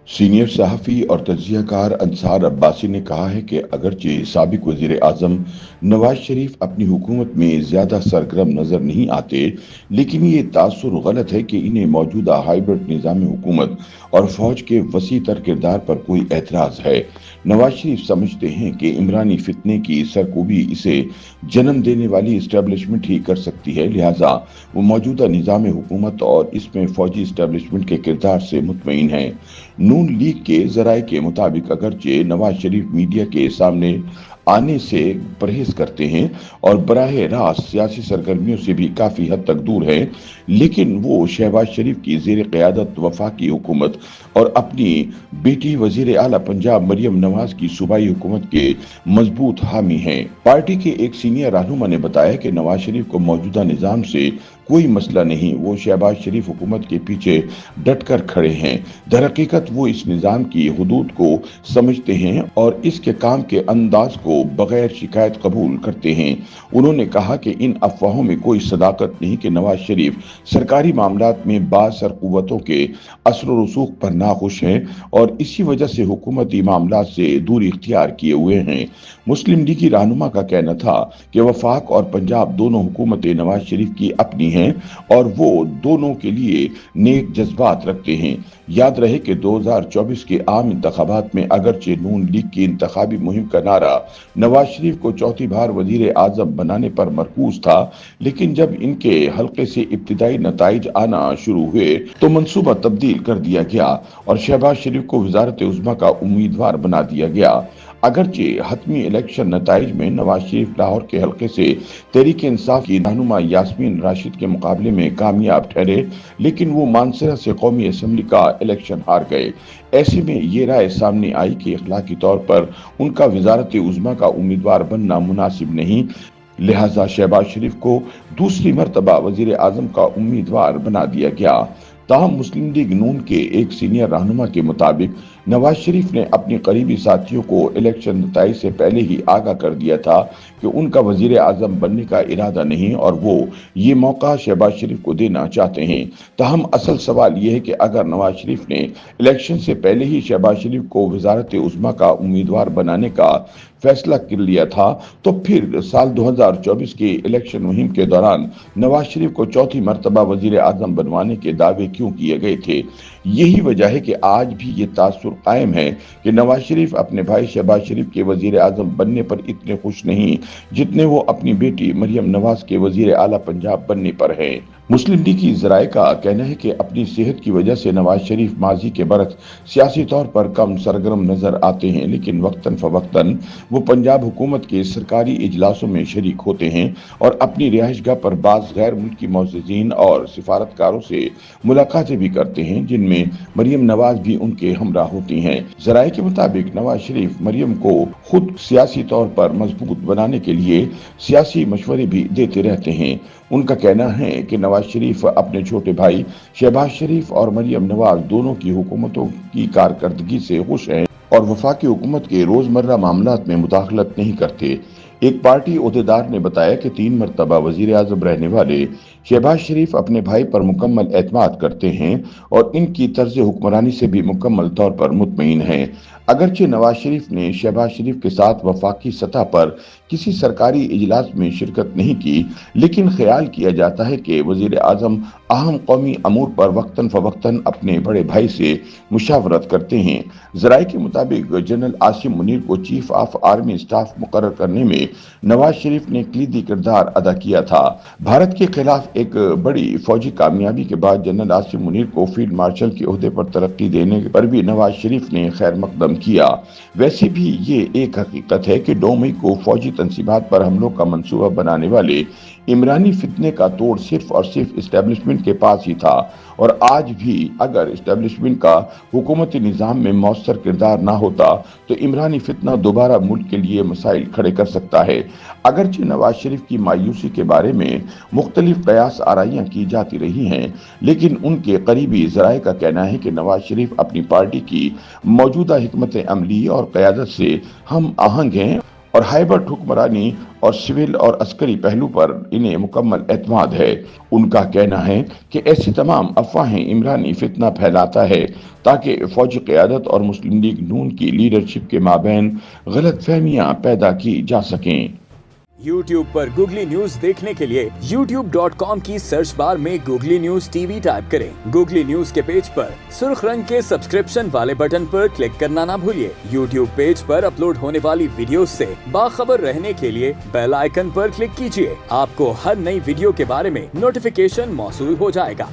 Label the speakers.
Speaker 1: Senior सहाफ़ी और तज्ज़िया car Ansar Abbasi ने कहा है कि अगरचे साबिक वज़ीर आज़म नवाज शरीफ अपनी हुकूमत में ज़्यादा सरगर्म नज़र नहीं आते, लेकिन ये तासुर गलत है कि इन्हें मौजूदा हाइब्रिड निज़ाम हुकूमत और फ़ौज के वसी तर किरदार पर कोई एतराज़ है। नवाज शरीफ समझते हैं कि इमरानी फितने की सरकूबी इसे जन्म देने वाली इस्टेब्लिशमेंट ही कर सकती है, लिहाजा वो मौजूदा निज़ाम हुकूमत और इसमें फ़ौजी इस्टेब्लिशमेंट के किरदार से मुतमईन हैं। नून लीग के जराये के मुताबिक अगरचे नवाज शरीफ मीडिया के सामने आने से परहेज करते हैं और बराह रास्त सियासी सरगर्मियों से भी काफी हद तक दूर हैं, लेकिन वो शहबाज शरीफ की जेर क़यादत वफाकी हुकूमत और अपनी बेटी वजीर आला पंजाब मरियम नवाज की सूबाई हुकूमत के मजबूत हामी हैं। पार्टी के एक सीनियर रहनुमा ने बताया कि नवाज शरीफ को मौजूदा निज़ाम से कोई मसला नहीं, वो शहबाज शरीफ हुकूमत के पीछे डटकर खड़े हैं। दरहकीकत वो इस निज़ाम की हुदूद को समझते हैं और इसके काम के अंदाज को बगैर शिकायत कबूल करते हैं। उन्होंने कहा कि इन अफवाहों में कोई सदाकत नहीं कि नवाज शरीफ सरकारी मामलात में बासर कुव्वतों के असर रसूख पर नाखुश हैं और इसी वजह से हुकूमती मामलात से दूरी इख्तियार किए हुए हैं। मुस्लिम लीगी रहनुमा का कहना था कि वफाक और पंजाब दोनों हुकूमतें नवाज शरीफ की अपनी हैं और वो दोनों के लिए नेक जज्बात रखते हैं। याद रहे कि 2024 के आम इंतखाबात में अगरचे नून लीग की इंतखाबी मुहिम का नारा नवाज शरीफ को चौथी बार वजीर आजम बनाने पर मरकूज था, लेकिन जब इनके हल्के से इब्तिदाई नताइज आना शुरू हुए तो मंसूबा तब्दील कर दिया गया और शहबाज शरीफ को वजारत उज़्मा का उम्मीदवार बना दिया गया। अगरचे हतमी इलेक्शन नताइज में नवाज शरीफ लाहौर के हल्के से तहरीक इंसाफ की रहनुमा यास्मीन राशिद के मुकाबले में कामयाब ठहरे, लेकिन वो मानसरा से कौमी असम्बली का इलेक्शन हार गए। ऐसे में ये राय सामने आई कि अखलाकी तौर पर उनका वजारत उज़्मा का उम्मीदवार बनना मुनासिब नहीं, लिहाजा शहबाज शरीफ को दूसरी मरतबा वजीर आजम का उम्मीदवार बना दिया गया। ताहम मुस्लिम लीग नून के एक सीनियर रहनुमा के मुताबिक नवाज शरीफ ने अपने करीबी साथियों को इलेक्शन नताइज से पहले ही आगाह कर दिया था कि उनका वजीर आजम बनने का इरादा नहीं और वो ये मौका शहबाज शरीफ को देना चाहते हैं। ताहम असल सवाल यह है कि अगर नवाज शरीफ ने इलेक्शन से पहले ही शहबाज शरीफ को वजारत उज़्मा का उम्मीदवार बनाने का फैसला कर लिया था तो फिर साल 2024 के इलेक्शन मुहिम के दौरान नवाज शरीफ को चौथी मरतबा वजीर आजम बनवाने के दावे क्यों किए गए थे। यही वजह है कि आज भी ये तासुर कायम है कि नवाज शरीफ अपने भाई शहबाज शरीफ के वजीर आजम बनने पर इतने खुश नहीं जितने वो अपनी बेटी मरियम नवाज के वजीर आला पंजाब बनने पर है। मुस्लिम लीग की जराये का कहना है कि अपनी सेहत की वजह से नवाज शरीफ माजी के बरक्स सियासी तौर पर कम सरगर्म नजर आते हैं, लेकिन वक्तन फवक्तन वो पंजाब हुकूमत के सरकारी इजलासों में शरीक होते हैं और अपनी रिहाइशगाह पर बाज़ गैर मुल्की मुअज़्ज़िज़ीन और सिफारतकारों से मुलाकातें भी करते हैं, जिनमें मरियम नवाज भी उनके हमरा होती हैं। जराये के मुताबिक नवाज शरीफ मरियम को खुद सियासी तौर पर मजबूत बनाने के लिए सियासी मशवरे भी देते रहते हैं। उनका कहना है कि नवाज शरीफ अपने छोटे भाई शहबाज शरीफ और मरियम नवाज दोनों की हुकूमतों की कारकर्दगी से खुश हैं और वफाकी हुकूमत के रोजमर्रा मामलात में मुदाखलत नहीं करते। एक पार्टी ओहदेदार ने बताया कि 3 मरतबा वजीर आजम रहने वाले शहबाज शरीफ अपने भाई पर मुकम्मल एतमाद करते हैं और इनकी तर्ज हुक्मरानी से भी मुकम्मल तौर पर मुतमईन हैं। अगरचे नवाज शरीफ ने शहबाज शरीफ के साथ वफाकी सतह पर किसी सरकारी इजलास में शिरकत नहीं की, लेकिन ख्याल किया जाता है कि वजीर आजम अहम कौमी अमूर पर वक्तन फवक्तन अपने बड़े भाई से मुशावरत करते हैं। जराये के मुताबिक जनरल आसिम मुनीर को चीफ ऑफ आर्मी स्टाफ मुकर्रर करने में नवाज शरीफ ने कलीदी किरदार अदा किया था। भारत के खिलाफ एक बड़ी फौजी कामयाबी के बाद जनरल आसिम मुनीर को फील्ड मार्शल के ओहदे पर तरक्की देने पर भी नवाज शरीफ ने खैर मकदम किया। वैसे भी ये एक हकीकत है कि 9 मई को फौजी तंसीबात पर हमलों का मंसूबा बनाने वाले इमरानी फितने का तोड़ सिर्फ और सिर्फ इस्टेब्लिशमेंट के पास ही था और आज भी अगर इस्टेब्लिशमेंट का हुकूमती निज़ाम में मौसर किरदार ना होता तो इमरानी फितना दोबारा मुल्क के लिए मसाइल खड़े कर सकता है। अगरचे नवाज शरीफ की मायूसी के बारे में मुख्तलिफ कयास आराइयाँ की जाती रही हैं, लेकिन उनके करीबी जराये का कहना है कि नवाज शरीफ अपनी पार्टी की मौजूदा हिकमत अमली और क़यादत से हम आहंग हैं और हाइब्रिड हुक्मरानी और सिविल और अस्करी पहलू पर इन्हें मुकम्मल एतमाद है। उनका कहना है कि ऐसी तमाम अफवाहें इमरानी फितना फैलाता है ताकि फौजी क़यादत और मुस्लिम लीग नून की लीडरशिप के माबैन गलत फहमियाँ पैदा की जा सकें।
Speaker 2: YouTube पर गूगली न्यूज देखने के लिए youtube.com की सर्च बार में गूगली न्यूज टीवी टाइप करें। गूगली न्यूज के पेज पर सुर्ख रंग के सब्सक्रिप्शन वाले बटन पर क्लिक करना ना भूलिए। YouTube पेज पर अपलोड होने वाली वीडियोस से बाखबर रहने के लिए बेल आइकन पर क्लिक कीजिए। आपको हर नई वीडियो के बारे में नोटिफिकेशन मौसूल हो जाएगा।